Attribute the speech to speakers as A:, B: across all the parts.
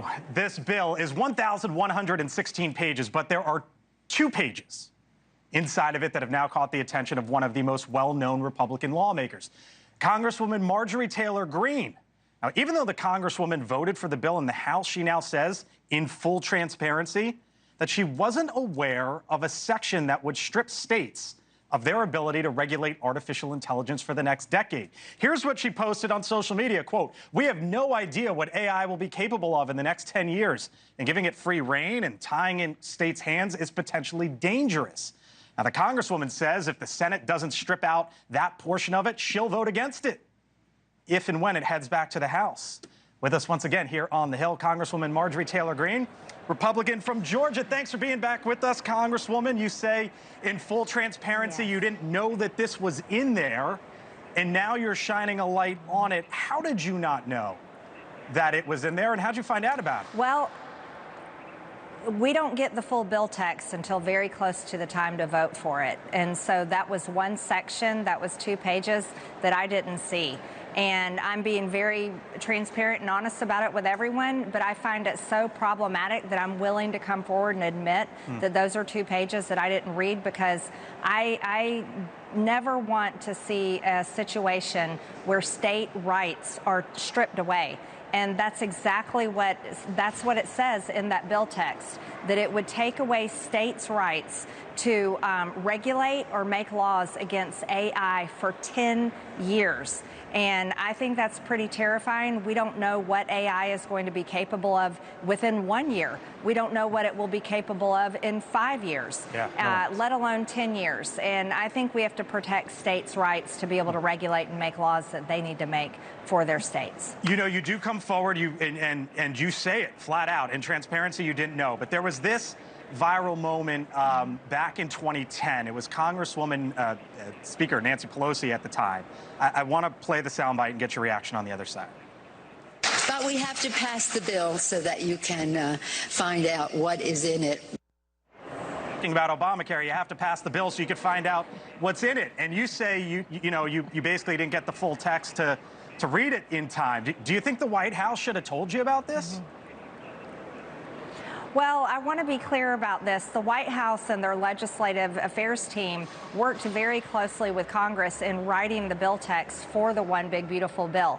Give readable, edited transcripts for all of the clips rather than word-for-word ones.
A: So this bill is 1,116 pages, but there are 2 pages inside of it that have now caught the attention of one of the most well-known Republican lawmakers, Congresswoman Marjorie Taylor Greene. Now, even though the Congresswoman voted for the bill in the House, she now says, in full transparency, that she wasn't aware of a section that would strip states of their ability to regulate artificial intelligence for the next decade. Here's what she posted on social media, quote, "We have no idea what AI will be capable of in the next 10 years, and giving it free rein and tying in states' hands is potentially dangerous." Now, the Congresswoman says if the Senate doesn't strip out that portion of it, she'll vote against it if and when it heads back to the House. With us once again here on the Hill, Congresswoman Marjorie Taylor Greene, Republican from Georgia. Thanks for being back with us, Congresswoman. You say in full transparency you didn't know that this was in there, and now you're shining a light on it. How did you not know that it was in there, and how'd you find out about it?
B: Well, we don't get the full bill text until very close to the time to vote for it. And so that was one section, that was 2 pages that I didn't see. And I'm being very transparent and honest about it with everyone, but I find it so problematic that I'm willing to come forward and admit that those are 2 pages that I didn't read, because I never want to see a situation where state rights are stripped away. And that's exactly what it says in that bill text, that it would take away states' rights to regulate or make laws against AI for 10 years. And I think that's pretty terrifying. We don't know what AI is going to be capable of within 1 year. We don't know what it will be capable of in 5 years, let alone 10 years. And I think we have to protect states' rights to be able to regulate and make laws that they need to make for their states.
A: You know, you do come forward and you say it flat out. In transparency, you didn't know. But there was this viral moment back in 2010. It was Congresswoman Speaker Nancy Pelosi at the time. I want to play the soundbite and get your reaction on the other side.
C: But we have to pass the bill so that you can find out what is in it.
A: Talking about Obamacare, you have to pass the bill so you can find out what's in it. And you say you basically didn't get the full text to read it in time. Do you think the White House should have told you about this?
B: Well, I want to be clear about this. The White House and their legislative affairs team worked very closely with Congress in writing the bill text for the One Big Beautiful Bill.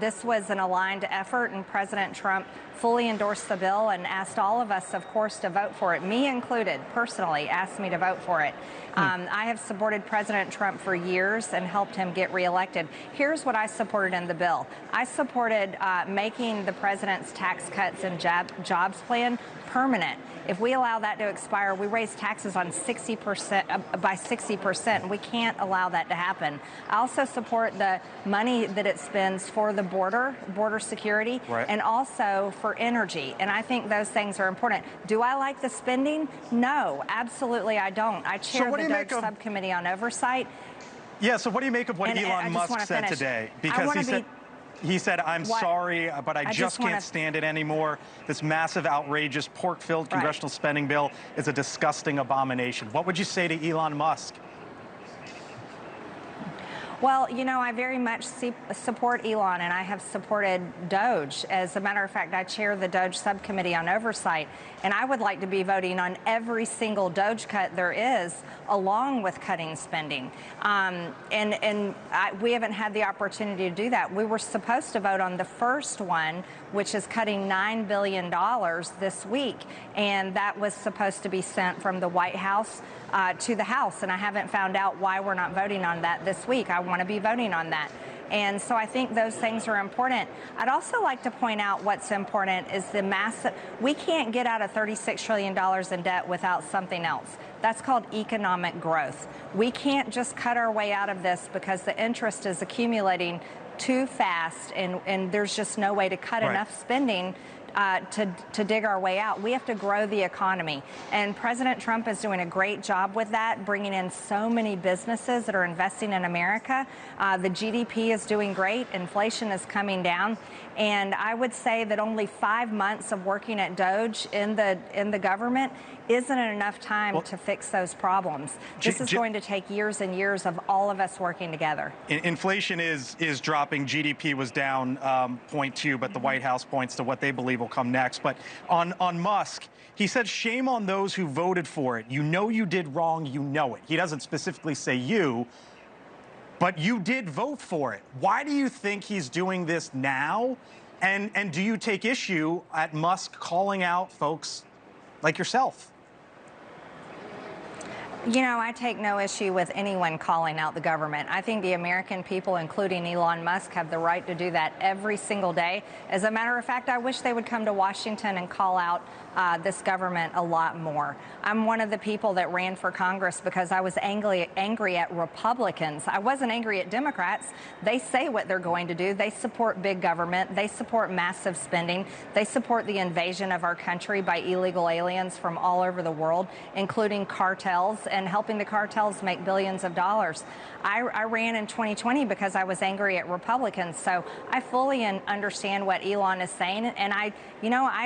B: This was an aligned effort, and President Trump fully endorsed the bill and asked all of us, of course, to vote for it. Me included, personally, asked me to vote for it. I have supported President Trump for years and helped him get reelected. Here's what I supported in the bill. I supported making the president's tax cuts and jobs plan permanent. If we allow that to expire, we raise taxes on 60% by 60%, and we can't allow that to happen. I also support the money that it spends for the border security, and also for energy. And I think those things are important. Do I like the spending? No, absolutely I don't. I chair the DOGE subcommittee on oversight.
A: Yeah, so what do you make of what Elon Musk said today? Because he said, I'm sorry, but I just can't stand it anymore. This massive, outrageous, pork-filled congressional spending bill is a disgusting abomination. What would you say to Elon Musk?
B: Well, you know, I very much support Elon, and I have supported DOGE. As a matter of fact, I chair the DOGE subcommittee on oversight, and I would like to be voting on every single DOGE cut there is, along with cutting spending. We haven't had the opportunity to do that. We were supposed to vote on the first one, which is cutting $9 billion this week, and that was supposed to be sent from the White House to the House, and I haven't found out why we're not voting on that this week. I want to be voting on that. And so I think those things are important. I'd also like to point out what's important is the massive, we can't get out of $36 trillion in debt without something else. That's called economic growth. We can't just cut our way out of this because the interest is accumulating too fast, and there's just no way to cut enough spending to dig our way out. We have to grow the economy. And President Trump is doing a great job with that, bringing in so many businesses that are investing in America. The GDP is doing great. Inflation is coming down. And I would say that only 5 months of working at DOGE in the government isn't enough time to fix those problems. This is going to take years and years of all of us working together.
A: Inflation is dropping. GDP was down 0.2, but the White House points to what they believe will come next. But on Musk, he said, shame on those who voted for it. You know you did wrong. You know it. He doesn't specifically say you, but you did vote for it. Why do you think he's doing this now? And do you take issue at Musk calling out folks like yourself?
B: You know, I take no issue with anyone calling out the government. I think the American people, including Elon Musk, have the right to do that every single day. As a matter of fact, I wish they would come to Washington and call out this government a lot more. I'm one of the people that ran for Congress because I was angry at Republicans. I wasn't angry at Democrats. They say what they're going to do. They support big government. They support massive spending. They support the invasion of our country by illegal aliens from all over the world, including cartels, and helping the cartels make billions of dollars. I ran in 2020 because I was angry at Republicans. So I fully understand what Elon is saying, and I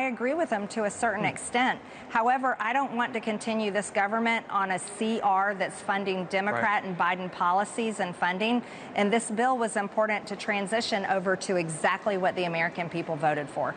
B: agree with him to a certain extent. However, I don't want to continue this government on a CR that's funding Democrat and Biden policies and funding. And this bill was important to transition over to exactly what the American people voted for.